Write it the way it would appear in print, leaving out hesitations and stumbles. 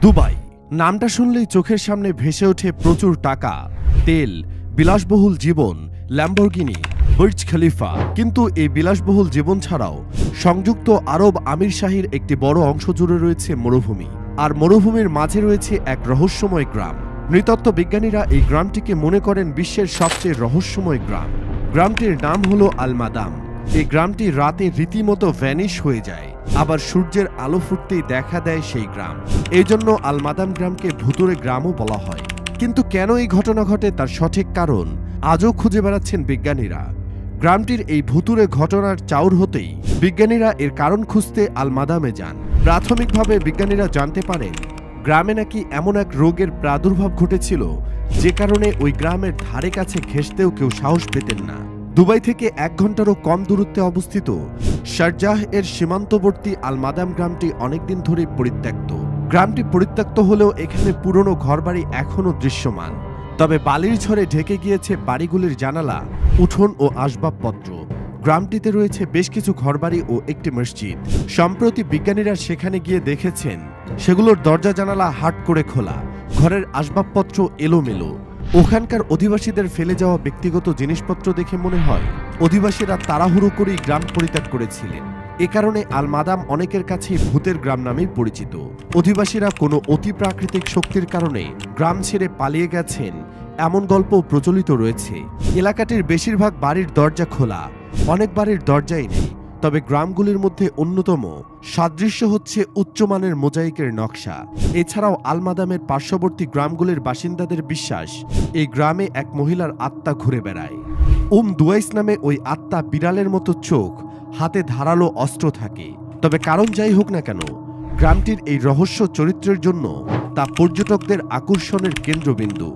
Dubai নামটা শুনলেই চোখের সামনে ভেসে ওঠে প্রচুর টাকা, তেল, বিলাসবহুল জীবন, ল্যাম্বরগিনি, বুর্জ খলিফা। কিন্তু এই বিলাসবহুল জীবন ছাড়াও সংযুক্ত আরব আমিরশাহীর একটি বড় অংশ জুড়ে রয়েছে মরুভূমি। আর মরুভূমির মাঝে রয়েছে এক রহস্যময় গ্রাম। নৃতত্ত্ব বিজ্ঞানীরা এই গ্রামটিকে মনে করেন বিশ্বের সবচেয়ে রহস্যময় গ্রাম। গ্রামটির নাম হলো আল মাদাম। এই গ্রামটি রাতে রীতিমতো ভ্যানিশ হয়ে যায়, আবার সূর্যের আলো ফুটতেই দেখা দেয় সেই গ্রাম। এই জন্য আল মাদাম গ্রামকে ভুতুড়ে গ্রামও বলা হয়। কিন্তু কেন এই ঘটনা ঘটে তার সঠিক কারণ আজও খুঁজে বেড়াচ্ছেন বিজ্ঞানীরা। গ্রামটির এই ভুতুড়ে ঘটনার চাউর হতেই বিজ্ঞানীরা এর কারণ খুঁজতে আল মাদামে যান। প্রাথমিকভাবে বিজ্ঞানীরা জানতে পারেন গ্রামে নাকি এমন এক রোগের প্রাদুর্ভাব ঘটেছিল যে কারণে ওই গ্রামের ধারে কাছে ঘেঁষতেও কেউ সাহস পেতেন না। দুবাই থেকে 1 ঘন্টারও কম দূরত্বে অবস্থিত শারজাহ এর সীমান্তবর্তী আল মাদাম গ্রামটি অনেকদিন ধরে পরিত্যক্ত। গ্রামটি পরিত্যক্ত হলেও এখানে পুরনো ঘরবাড়ি এখনও দৃশ্যমান। তবে বালির ঝড়ে ঢেকে গিয়েছে বাড়িগুলির জানালা, উঠোন ও আসবাবপত্র। গ্রামটিতে রয়েছে বেশ কিছু ঘরবাড়ি ও একটি মসজিদ। সম্প্রতি বিজ্ঞানীরা সেখানে গিয়ে দেখেছেন সেগুলোর দরজা জানালা হাট করে খোলা, ঘরের আসবাবপত্র এলোমেলো। ওখানকার অধিবাসীদের ফেলে যাওয়া ব্যক্তিগত জিনিসপত্র দেখে মনে হয় অধিবাসীরা তাড়াহুড়ো করেই গ্রাম পরিত্যাগ করেছিলেন। এ কারণে আল মাদাম অনেকের কাছে ভূতের গ্রাম নামেই পরিচিত। অধিবাসীরা কোনো অতি প্রাকৃতিক শক্তির কারণে গ্রাম ছেড়ে পালিয়ে গেছেন এমন গল্প প্রচলিত রয়েছে। এলাকাটির বেশিরভাগ বাড়ির দরজা খোলা, অনেক বাড়ির দরজাই নেই। তবে গ্রামগুলির মধ্যে অন্যতম সাদৃশ্য হচ্ছে উচ্চমানের মোজাইকের নকশা। এছাড়াও আল মাদামের পার্শ্ববর্তী গ্রামগুলির বাসিন্দাদের বিশ্বাস এই গ্রামে এক মহিলার আত্মা ঘুরে বেড়ায়। দুয়াইস নামে ওই আত্মা বিড়ালের মতো চোখ, হাতে ধারালো অস্ত্র থাকে। তবে কারণ যাই হোক না কেন, গ্রামটির এই রহস্য চরিত্রের জন্য তা পর্যটকদের আকর্ষণের কেন্দ্রবিন্দু।